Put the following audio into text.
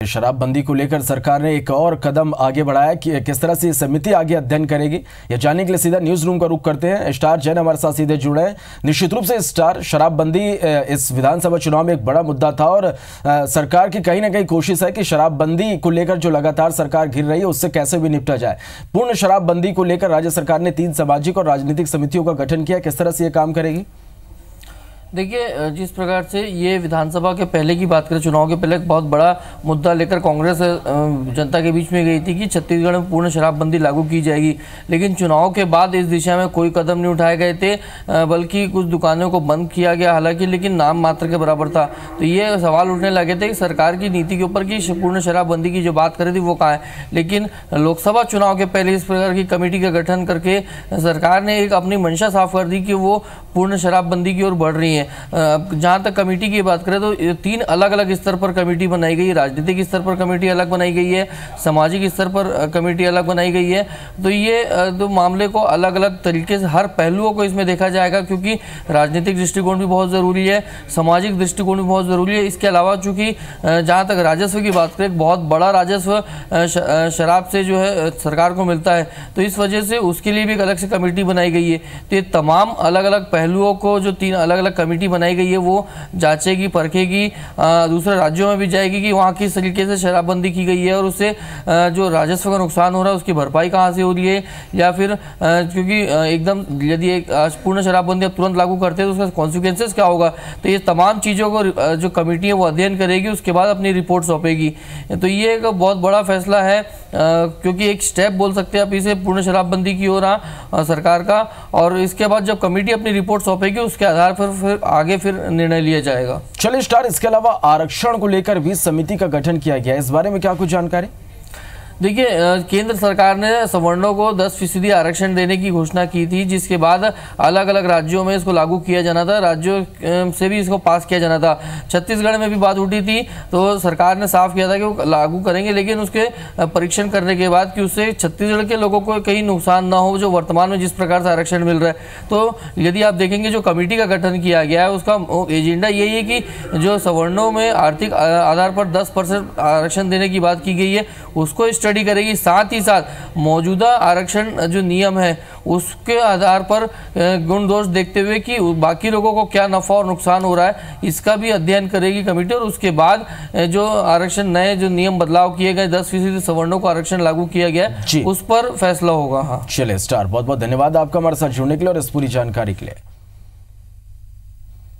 शराबबंदी को लेकर सरकार ने एक और कदम आगे बढ़ाया कि किस तरह से समिति आगे अध्ययन करेगी, यह जानने के लिए सीधा न्यूज रूम का रुख करते हैं। स्टार जैन हमारे साथ सीधे जुड़े हैं। निश्चित रूप से स्टार, शराबबंदी इस विधानसभा चुनाव में एक बड़ा मुद्दा था और सरकार की कहीं ना कहीं कोशिश है कि शराबबंदी को लेकर जो लगातार सरकार घिर रही है उससे कैसे भी निपटा जाए। पूर्ण शराबबंदी को लेकर राज्य सरकार ने 3 सामाजिक और राजनीतिक समितियों का गठन किया, किस तरह से ये काम करेगी? देखिए, जिस प्रकार से ये विधानसभा के पहले की बात करें, चुनाव के पहले एक बहुत बड़ा मुद्दा लेकर कांग्रेस जनता के बीच में गई थी कि छत्तीसगढ़ में पूर्ण शराबबंदी लागू की जाएगी, लेकिन चुनाव के बाद इस दिशा में कोई कदम नहीं उठाए गए थे, बल्कि कुछ दुकानों को बंद किया गया, हालांकि लेकिन नाम मात्र के बराबर था। तो ये सवाल उठने लगे थे कि सरकार की नीति के ऊपर कि पूर्ण शराबबंदी की जो बात करी थी वो कहाँ है। लेकिन लोकसभा चुनाव के पहले इस प्रकार की कमेटी का गठन करके सरकार ने एक अपनी मंशा साफ कर दी कि वो पूर्ण शराबबंदी की ओर बढ़ रही है। जहां तक कमेटी की बात करें तो 3 अलग अलग स्तर पर कमेटी बनाई गई है। राजनीतिक स्तर पर कमेटी अलग बनाई गई है, सामाजिक स्तर पर कमेटी अलग बनाई गई है। तो ये तो मामले को अलग अलग तरीके से हर पहलुओं को इसमें देखा जाएगा, क्योंकि राजनीतिक दृष्टिकोण भी बहुत ज़रूरी है, सामाजिक दृष्टिकोण भी बहुत ज़रूरी है। इसके अलावा चूँकि जहाँ तक राजस्व की बात करें, बहुत बड़ा राजस्व शराब से जो है सरकार को मिलता है, तो इस वजह से उसके लिए भी एक अलग से कमेटी बनाई गई है। तो ये तमाम अलग अलग पहलुओं को जो 3 अलग अलग कमेटी बनाई गई है वो जांचेगी, परखेगी, दूसरे राज्यों में भी जाएगी कि वहाँ किस तरीके से शराबबंदी की गई है और उससे जो राजस्व का नुकसान हो रहा है उसकी भरपाई कहाँ से हो रही है, या फिर क्योंकि एकदम यदि एक पूर्ण शराबबंदी अब तुरंत लागू करते हैं तो उसका कॉन्सिक्वेंसेस क्या होगा। तो ये तमाम चीज़ों को जो कमेटी है वो अध्ययन करेगी, उसके बाद अपनी रिपोर्ट सौंपेगी। तो ये एक बहुत बड़ा फैसला है, क्योंकि एक स्टेप बोल सकते हैं आप इसे पूर्ण शराबबंदी की ओर सरकार का। और इसके बाद जब कमेटी अपनी रिपोर्ट सौंपेगी उसके आधार पर फिर आगे निर्णय लिया जाएगा। चलिए स्टार, इसके अलावा आरक्षण को लेकर भी समिति का गठन किया गया, इस बारे में क्या कुछ जानकारी? देखिए, केंद्र सरकार ने सवर्णों को 10% आरक्षण देने की घोषणा की थी, जिसके बाद अलग अलग राज्यों में इसको लागू किया जाना था, राज्यों से भी इसको पास किया जाना था। छत्तीसगढ़ में भी बात उठी थी तो सरकार ने साफ किया था कि वो लागू करेंगे, लेकिन उसके परीक्षण करने के बाद कि उससे छत्तीसगढ़ के लोगों को कहीं नुकसान ना हो, जो वर्तमान में जिस प्रकार से आरक्षण मिल रहा है। तो यदि आप देखेंगे जो कमेटी का गठन किया गया है उसका एजेंडा यही है कि जो सवर्णों में आर्थिक आधार पर 10% आरक्षण देने की बात की गई है उसको स्टडी करेगी, साथ ही साथ मौजूदा आरक्षण जो नियम है उसके आधार पर गुण दोष देखते हुए कि बाकी लोगों को क्या नफा और नुकसान हो रहा है इसका भी अध्ययन करेगी कमेटी। और उसके बाद जो आरक्षण नए जो नियम बदलाव किए गए, 10% सवर्णों को आरक्षण लागू किया गया, उस पर फैसला होगा। हाँ, चलिए स्टार, बहुत बहुत धन्यवाद आपका हमारे साथ जुड़ने के लिए और इस पूरी जानकारी के लिए।